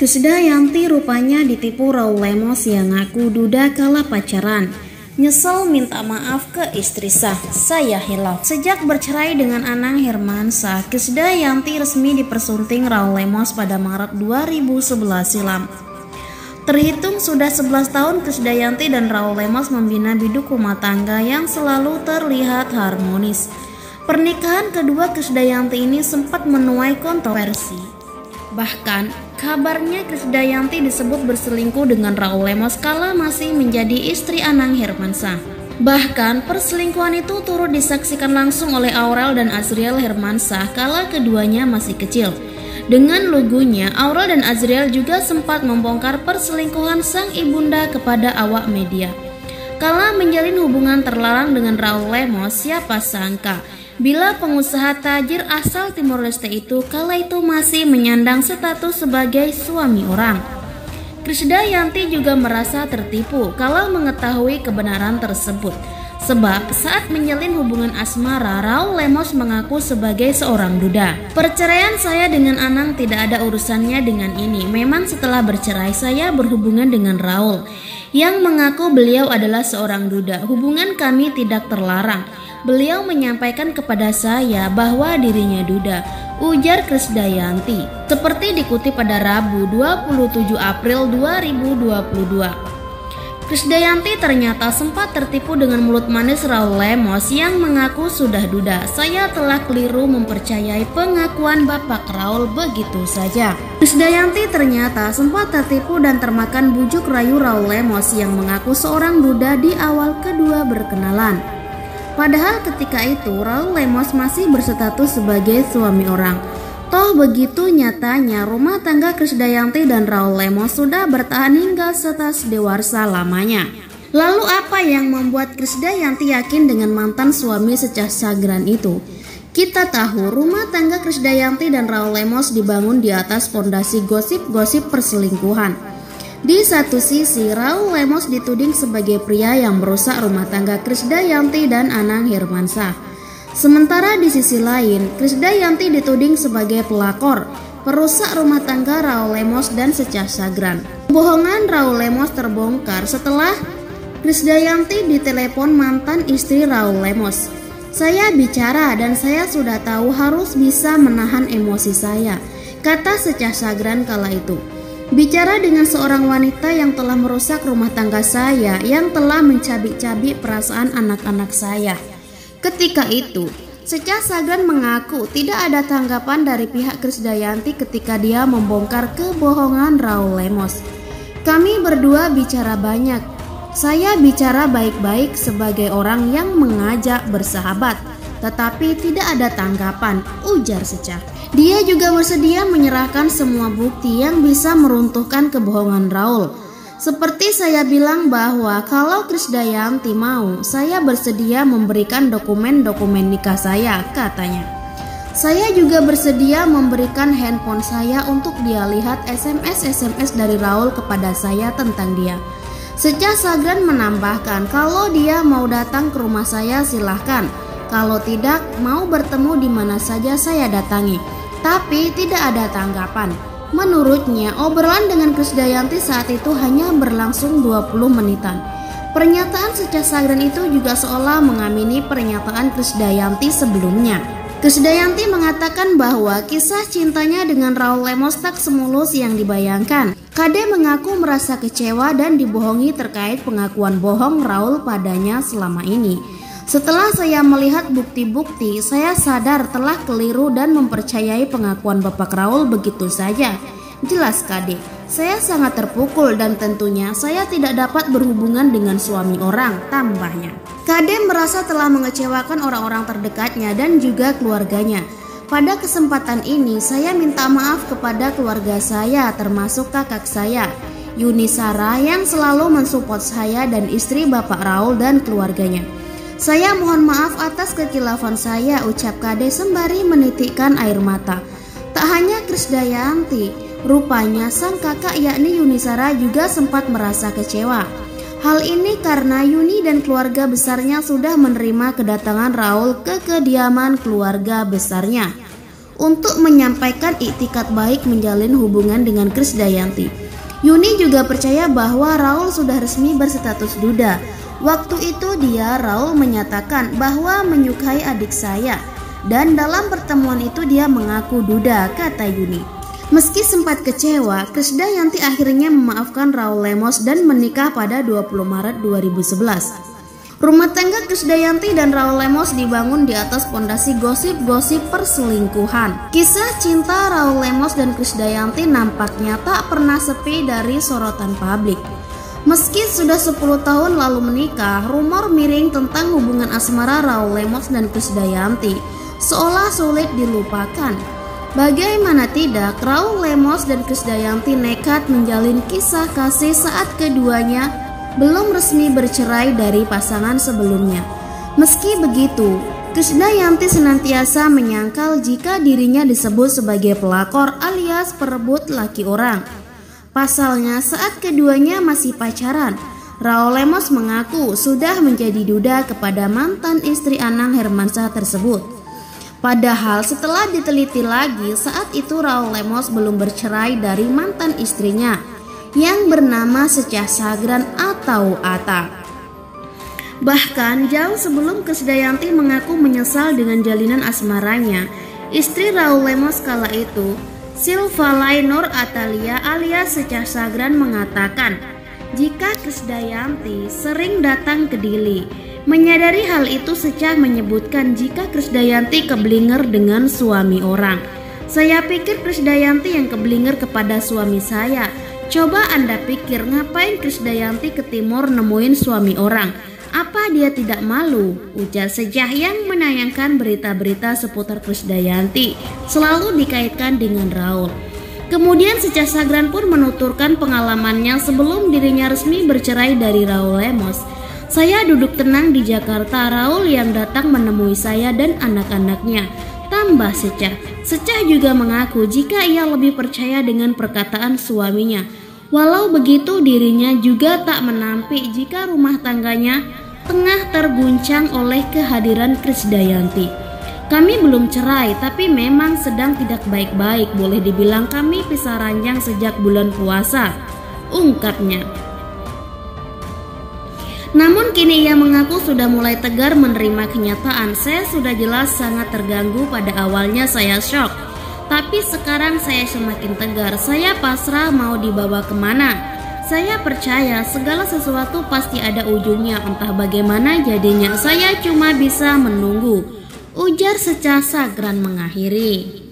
Krisdayanti rupanya ditipu Raul Lemos yang ngaku duda kala pacaran. Nyesel minta maaf ke istri sah, saya hilaf. Sejak bercerai dengan Anang Hermansyah, Krisdayanti resmi dipersunting Raul Lemos pada Maret 2011 silam. Terhitung sudah 11 tahun Krisdayanti dan Raul Lemos membina biduk rumah tangga yang selalu terlihat harmonis. Pernikahan kedua Krisdayanti ini sempat menuai kontroversi. Bahkan, kabarnya Krisdayanti disebut berselingkuh dengan Raul Lemos kala masih menjadi istri Anang Hermansyah. Bahkan, perselingkuhan itu turut disaksikan langsung oleh Aurel dan Azriel Hermansyah kala keduanya masih kecil. Dengan lugunya, Aurel dan Azriel juga sempat membongkar perselingkuhan sang ibunda kepada awak media. Kala menjalin hubungan terlarang dengan Raul Lemos, siapa sangka bila pengusaha tajir asal Timor Leste itu kala itu masih menyandang status sebagai suami orang. Krisdayanti juga merasa tertipu kala mengetahui kebenaran tersebut. Sebab saat menjalin hubungan asmara, Raul Lemos mengaku sebagai seorang duda. Perceraian saya dengan Anang tidak ada urusannya dengan ini. Memang setelah bercerai saya berhubungan dengan Raul yang mengaku beliau adalah seorang duda. Hubungan kami tidak terlarang. Beliau menyampaikan kepada saya bahwa dirinya duda, ujar Krisdayanti. Seperti dikutip pada Rabu 27 April 2022. Krisdayanti ternyata sempat tertipu dengan mulut manis Raul Lemos yang mengaku sudah duda. Saya telah keliru mempercayai pengakuan Bapak Raul begitu saja. Krisdayanti ternyata sempat tertipu dan termakan bujuk rayu Raul Lemos yang mengaku seorang duda di awal kedua berkenalan. Padahal ketika itu Raul Lemos masih berstatus sebagai suami orang. Toh begitu nyatanya rumah tangga Krisdayanti dan Raul Lemos sudah bertahan hingga setas dewasa lamanya. Lalu apa yang membuat Krisdayanti yakin dengan mantan suami Secah Sagran itu? Kita tahu rumah tangga Krisdayanti dan Raul Lemos dibangun di atas fondasi gosip-gosip perselingkuhan. Di satu sisi, Raul Lemos dituding sebagai pria yang merusak rumah tangga Krisdayanti dan Anang Hermansyah. Sementara di sisi lain, Krisdayanti dituding sebagai pelakor, perusak rumah tangga Raul Lemos dan Secah Sagran. Kebohongan Raul Lemos terbongkar setelah Krisdayanti ditelepon mantan istri Raul Lemos. Saya bicara dan saya sudah tahu harus bisa menahan emosi saya, kata Secah Sagran kala itu. Bicara dengan seorang wanita yang telah merusak rumah tangga saya, yang telah mencabik-cabik perasaan anak-anak saya. Ketika itu, Secah Sagran mengaku tidak ada tanggapan dari pihak Krisdayanti ketika dia membongkar kebohongan Raul Lemos. Kami berdua bicara banyak. Saya bicara baik-baik sebagai orang yang mengajak bersahabat, tetapi tidak ada tanggapan, ujar Secah. Dia juga bersedia menyerahkan semua bukti yang bisa meruntuhkan kebohongan Raul. Seperti saya bilang bahwa kalau Krisdayanti mau, saya bersedia memberikan dokumen-dokumen nikah saya, katanya. Saya juga bersedia memberikan handphone saya untuk dia lihat SMS-SMS dari Raul kepada saya tentang dia. Secah Sagran menambahkan kalau dia mau datang ke rumah saya silahkan. Kalau tidak, mau bertemu di mana saja saya datangi. Tapi tidak ada tanggapan. Menurutnya, obrolan dengan Krisdayanti saat itu hanya berlangsung 20 menitan. Pernyataan Secah Sagran itu juga seolah mengamini pernyataan Krisdayanti sebelumnya. Krisdayanti mengatakan bahwa kisah cintanya dengan Raul Lemos tak semulus yang dibayangkan. Kade mengaku merasa kecewa dan dibohongi terkait pengakuan bohong Raul padanya selama ini. Setelah saya melihat bukti-bukti, saya sadar telah keliru dan mempercayai pengakuan Bapak Raul begitu saja. Jelas Kade, saya sangat terpukul dan tentunya saya tidak dapat berhubungan dengan suami orang, tambahnya. Kade merasa telah mengecewakan orang-orang terdekatnya dan juga keluarganya. Pada kesempatan ini, saya minta maaf kepada keluarga saya, termasuk kakak saya, Yuni Sara, yang selalu mensupport saya dan istri Bapak Raul dan keluarganya. Saya mohon maaf atas kekilafan saya, ucap Kade sembari menitikkan air mata. Tak hanya Krisdayanti, rupanya sang kakak yakni Yuni Sara juga sempat merasa kecewa. Hal ini karena Yuni dan keluarga besarnya sudah menerima kedatangan Raul ke kediaman keluarga besarnya. untuk menyampaikan iktikat baik menjalin hubungan dengan Krisdayanti. Yuni juga percaya bahwa Raul sudah resmi berstatus duda. Waktu itu Raul menyatakan bahwa menyukai adik saya, dan dalam pertemuan itu dia mengaku duda, kata Yuni. Meski sempat kecewa, Krisdayanti akhirnya memaafkan Raul Lemos dan menikah pada 20 Maret 2011. Rumah tangga Krisdayanti dan Raul Lemos dibangun di atas pondasi gosip-gosip perselingkuhan. Kisah cinta Raul Lemos dan Krisdayanti nampaknya tak pernah sepi dari sorotan publik. Meski sudah 10 tahun lalu menikah, rumor miring tentang hubungan asmara Raul Lemos dan Krisdayanti seolah sulit dilupakan. Bagaimana tidak, Raul Lemos dan Krisdayanti nekat menjalin kisah kasih saat keduanya belum resmi bercerai dari pasangan sebelumnya. Meski begitu, Krisdayanti senantiasa menyangkal jika dirinya disebut sebagai pelakor alias perebut laki orang. Pasalnya, saat keduanya masih pacaran, Raul Lemos mengaku sudah menjadi duda kepada mantan istri Anang Hermansyah tersebut. Padahal setelah diteliti lagi, saat itu Raul Lemos belum bercerai dari mantan istrinya yang bernama Secah Sagran atau Atta. Bahkan jauh sebelum Krisdayanti mengaku menyesal dengan jalinan asmaranya, istri Raul Lemos kala itu, Silvalai Nur Atalia alias Secah Sagran, mengatakan jika Krisdayanti sering datang ke Dili. Menyadari hal itu, Secah menyebutkan jika Krisdayanti keblinger dengan suami orang. Saya pikir Krisdayanti yang keblinger kepada suami saya. Coba Anda pikir, ngapain Krisdayanti ke timur nemuin suami orang? Apa dia tidak malu? Ujar Secah yang menayangkan berita-berita seputar Krisdayanti selalu dikaitkan dengan Raul. Kemudian Secah Sagran pun menuturkan pengalamannya sebelum dirinya resmi bercerai dari Raul Lemos. Saya duduk tenang di Jakarta, Raul yang datang menemui saya dan anak-anaknya, tambah Secah. Secah juga mengaku jika ia lebih percaya dengan perkataan suaminya. Walau begitu, dirinya juga tak menampik jika rumah tangganya tengah terguncang oleh kehadiran Krisdayanti. Kami belum cerai, tapi memang sedang tidak baik-baik. Boleh dibilang kami pisah ranjang sejak bulan puasa, ungkapnya. Namun kini ia mengaku sudah mulai tegar menerima kenyataan. Saya sudah jelas sangat terganggu, pada awalnya saya shock, tapi sekarang saya semakin tegar. Saya pasrah mau dibawa kemana. Saya percaya segala sesuatu pasti ada ujungnya, entah bagaimana jadinya. Saya cuma bisa menunggu, ujar Secah Sagran mengakhiri.